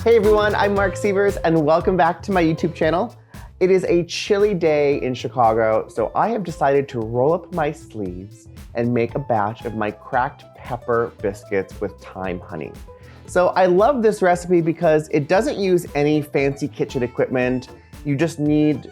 Hey everyone, I'm Mark Sievers and welcome back to my YouTube channel. It is a chilly day in Chicago, so I have decided to roll up my sleeves and make a batch of my cracked pepper biscuits with thyme honey. So I love this recipe because it doesn't use any fancy kitchen equipment. You just need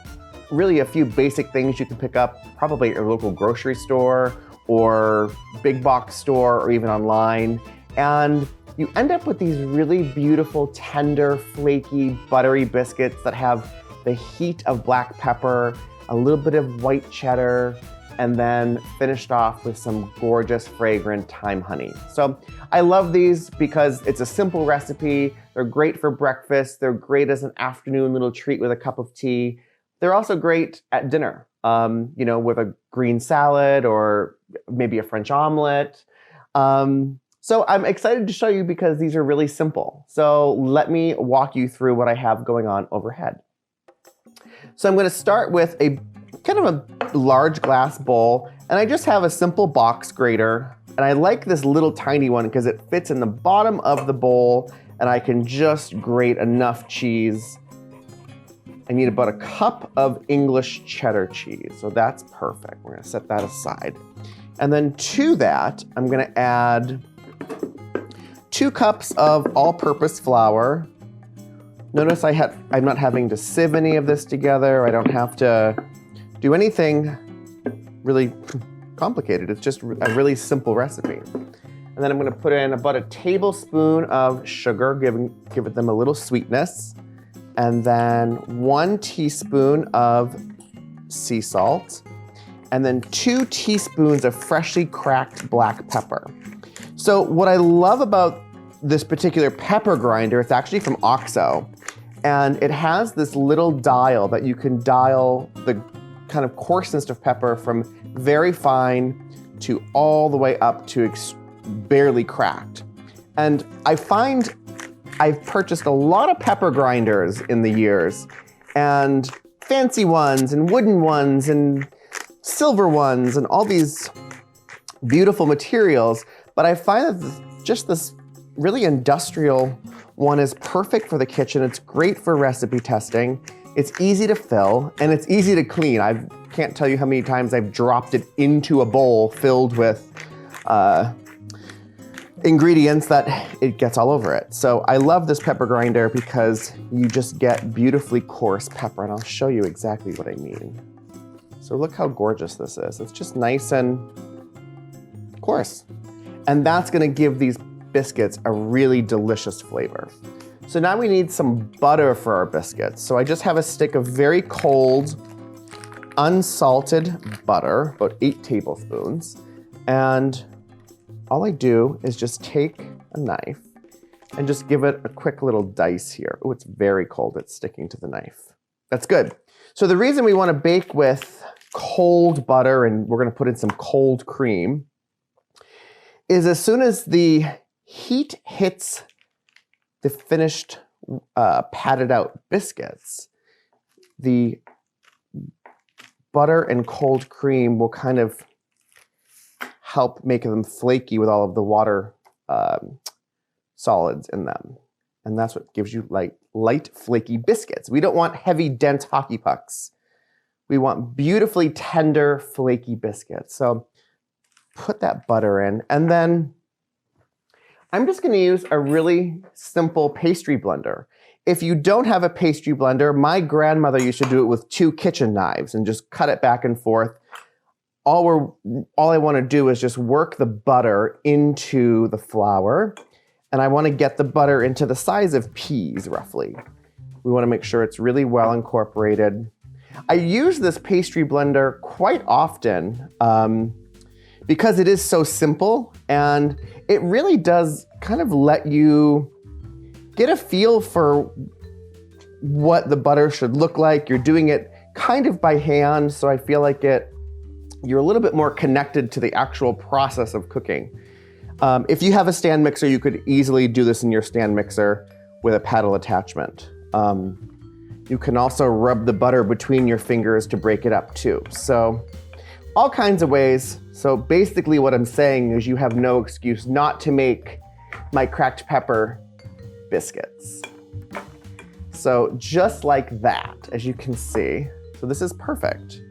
really a few basic things you can pick up probably at your local grocery store or big box store or even online. And you end up with these really beautiful, tender, flaky, buttery biscuits that have the heat of black pepper, a little bit of white cheddar, and then finished off with some gorgeous, fragrant thyme honey. So I love these because it's a simple recipe. They're great for breakfast. They're great as an afternoon little treat with a cup of tea. They're also great at dinner, with a green salad or maybe a French omelet. So I'm excited to show you because these are really simple. So let me walk you through what I have going on overhead. So I'm going to start with a kind of a large glass bowl, and I just have a simple box grater. And I like this little tiny one because it fits in the bottom of the bowl and I can just grate enough cheese. I need about a cup of English cheddar cheese, so that's perfect. We're going to set that aside. And then to that, I'm going to add 2 cups of all-purpose flour. Notice I'm not having to sieve any of this together. I don't have to do anything really complicated. It's just a really simple recipe. And then I'm going to put in about a tablespoon of sugar, give them a little sweetness. And then 1 teaspoon of sea salt. And then 2 teaspoons of freshly cracked black pepper. So what I love about this particular pepper grinder, it's actually from OXO, and it has this little dial that you can dial the kind of coarseness of pepper from very fine to all the way up to barely cracked. And I find I've purchased a lot of pepper grinders in the years, and fancy ones and wooden ones and silver ones and all these beautiful materials. But I find that just this really industrial one is perfect for the kitchen. It's great for recipe testing. It's easy to fill and it's easy to clean. I can't tell you how many times I've dropped it into a bowl filled with ingredients that it gets all over it. So I love this pepper grinder because you just get beautifully coarse pepper, and I'll show you exactly what I mean. So look how gorgeous this is. It's just nice and coarse. And that's gonna give these biscuits a really delicious flavor. So now we need some butter for our biscuits. So I just have a stick of very cold, unsalted butter, about 8 tablespoons. And all I do is just take a knife and just give it a quick little dice here. Oh, it's very cold, it's sticking to the knife. That's good. So the reason we wanna bake with cold butter, and we're gonna put in some cold cream, is as soon as the heat hits the finished patted out biscuits, the butter and cold cream will kind of help make them flaky with all of the water solids in them. And that's what gives you light, flaky biscuits. We don't want heavy, dense hockey pucks. We want beautifully tender, flaky biscuits. So put that butter in, and then I'm just going to use a really simple pastry blender. If you don't have a pastry blender, my grandmother used to do it with 2 kitchen knives and just cut it back and forth. All I want to do is just work the butter into the flour, and I want to get the butter into the size of peas, roughly. We want to make sure it's really well incorporated. I use this pastry blender quite often because it is so simple, and it really does kind of let you get a feel for what the butter should look like. You're doing it kind of by hand, so I feel like you're a little bit more connected to the actual process of cooking. If you have a stand mixer, you could easily do this in your stand mixer with a paddle attachment. You can also rub the butter between your fingers to break it up too. So all kinds of ways. So basically what I'm saying is you have no excuse not to make my cracked pepper biscuits. So just like that, as you can see. So this is perfect.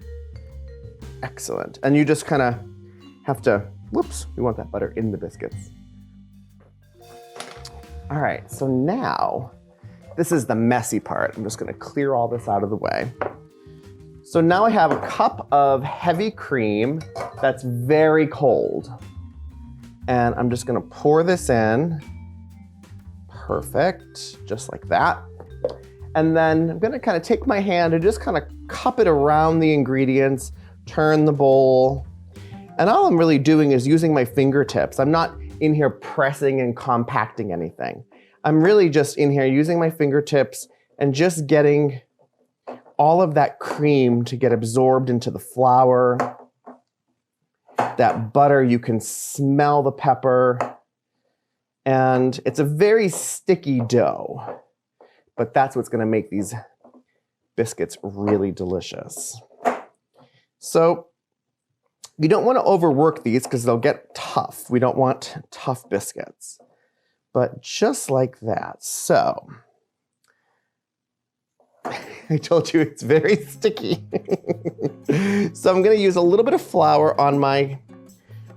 Excellent. And you just kind of have to, whoops, we want that butter in the biscuits. All right, so now, this is the messy part. I'm just gonna clear all this out of the way. So now I have a cup of heavy cream that's very cold. And I'm just gonna pour this in. Perfect, just like that. And then I'm gonna kind of take my hand and just kind of cup it around the ingredients, turn the bowl. And all I'm really doing is using my fingertips. I'm not in here pressing and compacting anything. I'm really just in here using my fingertips and just getting all of that cream to get absorbed into the flour. That butter, you can smell the pepper. And it's a very sticky dough, but that's what's gonna make these biscuits really delicious. So you don't wanna overwork these because they'll get tough. We don't want tough biscuits, but just like that. So I told you it's very sticky. So I'm gonna use a little bit of flour on my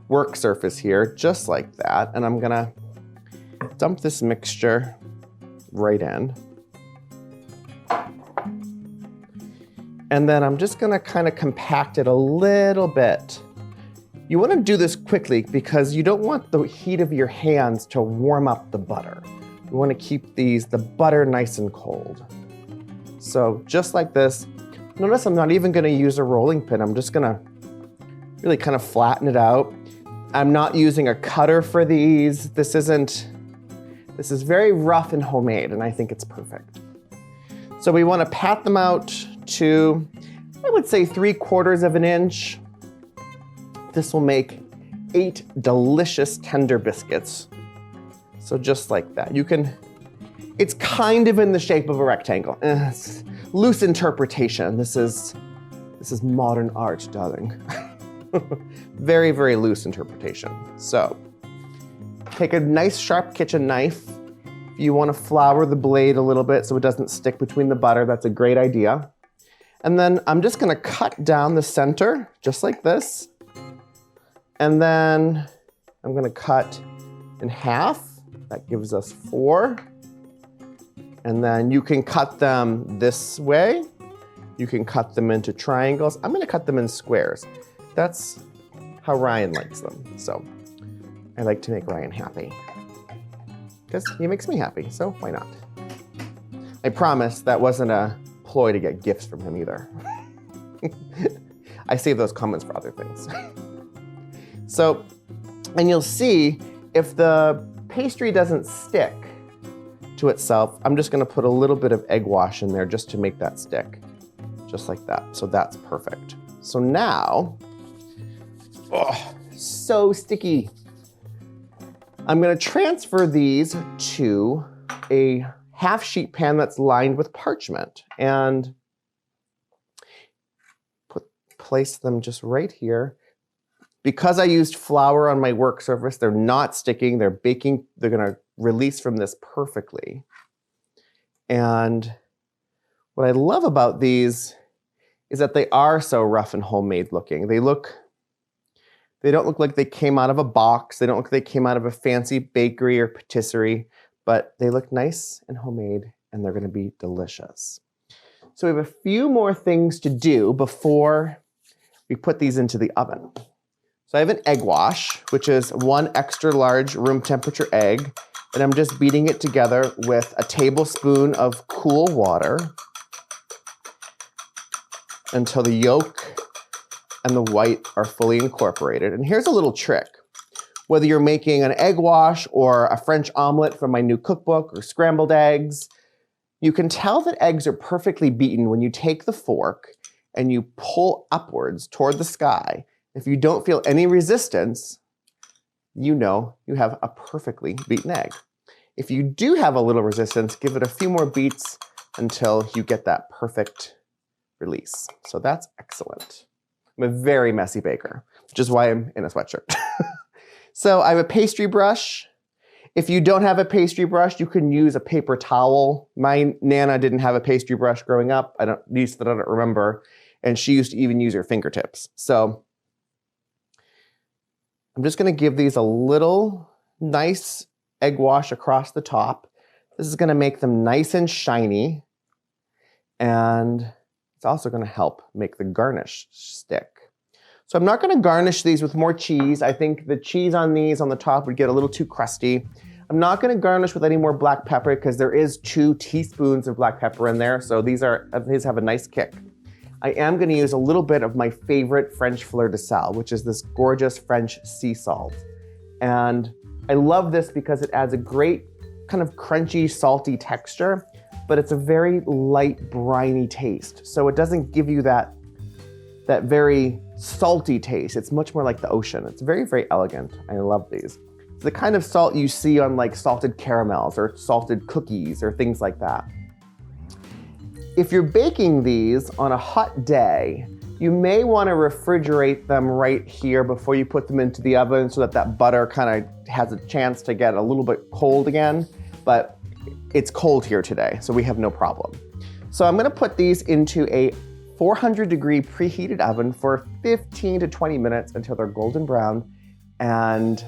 work surface here, just like that. And I'm gonna dump this mixture right in. And then I'm just gonna kind of compact it a little bit. You wanna do this quickly because you don't want the heat of your hands to warm up the butter. You wanna keep the butter nice and cold. So just like this, notice I'm not even gonna use a rolling pin. I'm just gonna really kind of flatten it out. I'm not using a cutter for these. This is very rough and homemade, and I think it's perfect. So we wanna pat them out to, I would say 3/4 of an inch. This will make 8 delicious tender biscuits. So just like that. It's kind of in the shape of a rectangle. It's loose interpretation. This is modern art, darling. Very, very loose interpretation. So take a nice sharp kitchen knife. If you want to flour the blade a little bit so it doesn't stick between the butter, that's a great idea. And then I'm just gonna cut down the center, just like this. And then I'm gonna cut in half. That gives us 4. And then you can cut them this way. You can cut them into triangles. I'm gonna cut them in squares. That's how Ryan likes them. So I like to make Ryan happy because he makes me happy, so why not? I promise that wasn't a ploy to get gifts from him either. I save those comments for other things. So, and you'll see if the pastry doesn't stick to itself, I'm just gonna put a little bit of egg wash in there just to make that stick, just like that. So that's perfect. So now, oh, so sticky. I'm gonna transfer these to a half sheet pan that's lined with parchment and place them just right here. Because I used flour on my work surface, they're not sticking, they're baking, they're gonna release from this perfectly. And what I love about these is that they are so rough and homemade looking. They don't look like they came out of a box. They don't look like they came out of a fancy bakery or patisserie, but they look nice and homemade and they're gonna be delicious. So we have a few more things to do before we put these into the oven. So I have an egg wash, which is 1 extra large room temperature egg, and I'm just beating it together with a tablespoon of cool water until the yolk and the white are fully incorporated. And here's a little trick. Whether you're making an egg wash or a French omelet from my new cookbook or scrambled eggs, you can tell that eggs are perfectly beaten when you take the fork and you pull upwards toward the sky. If you don't feel any resistance, you know you have a perfectly beaten egg. If you do have a little resistance, give it a few more beats until you get that perfect release. So that's excellent. I'm a very messy baker, which is why I'm in a sweatshirt. So I have a pastry brush. If you don't have a pastry brush, you can use a paper towel. My Nana didn't have a pastry brush growing up. At least that I don't remember. And she used to even use her fingertips. So I'm just gonna give these a little nice egg wash across the top. This is gonna make them nice and shiny. And it's also gonna help make the garnish stick. So I'm not gonna garnish these with more cheese. I think the cheese on these on the top would get a little too crusty. I'm not gonna garnish with any more black pepper because there is 2 teaspoons of black pepper in there. So these have a nice kick. I am gonna use a little bit of my favorite French fleur de sel, which is this gorgeous French sea salt. And I love this because it adds a great kind of crunchy, salty texture, but it's a very light, briny taste. So it doesn't give you that very salty taste. It's much more like the ocean. It's very, very elegant. I love these. It's the kind of salt you see on like salted caramels or salted cookies or things like that. If you're baking these on a hot day, you may want to refrigerate them right here before you put them into the oven so that butter kind of has a chance to get a little bit cold again, but it's cold here today, so we have no problem. So I'm gonna put these into a 400-degree preheated oven for 15 to 20 minutes until they're golden brown, and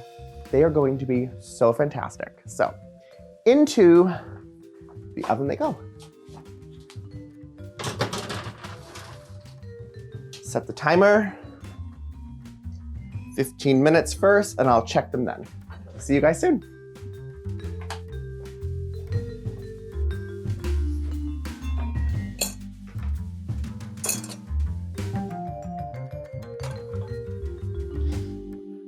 they are going to be so fantastic. So into the oven they go. Set the timer, 15 minutes first, and I'll check them then. See you guys soon.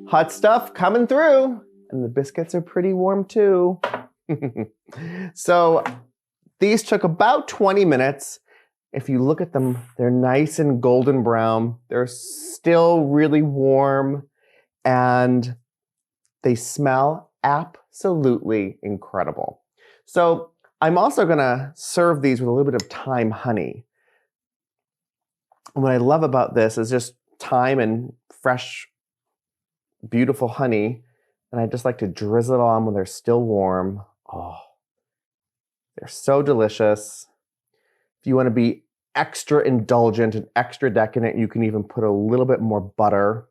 Hot stuff coming through, and the biscuits are pretty warm too. So these took about 20 minutes. If you look at them, they're nice and golden brown. They're still really warm, and they smell absolutely incredible. So I'm also gonna serve these with a little bit of thyme honey. What I love about this is just thyme and fresh, beautiful honey, and I just like to drizzle it on when they're still warm. Oh, they're so delicious. If you want to be extra indulgent and extra decadent, you can even put a little bit more butter.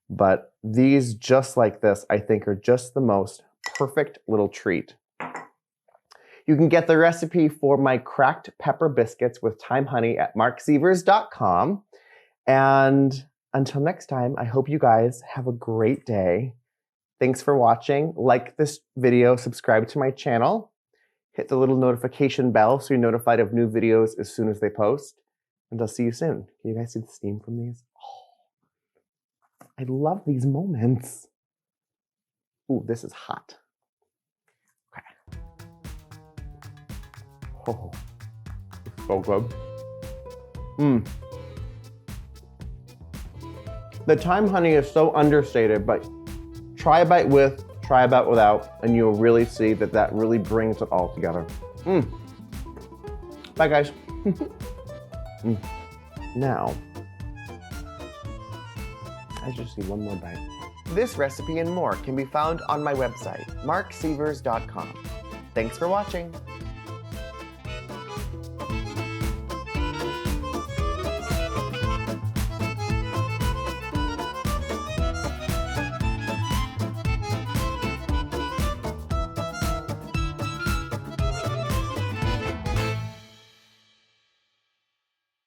But these, just like this, I think are just the most perfect little treat. You can get the recipe for my cracked pepper biscuits with thyme honey at marcsievers.com. And until next time, I hope you guys have a great day. Thanks for watching. Like this video, subscribe to my channel, hit the little notification bell so you're notified of new videos as soon as they post. And I'll see you soon. Can you guys see the steam from these? Oh, I love these moments. Ooh, this is hot. Okay. Oh, it's so good. The thyme honey is so understated, but try a bite with, try a bite without, and you'll really see that that really brings it all together. Bye, guys. Now, I just see one more bite. This recipe and more can be found on my website, marcsievers.com. Thanks for watching.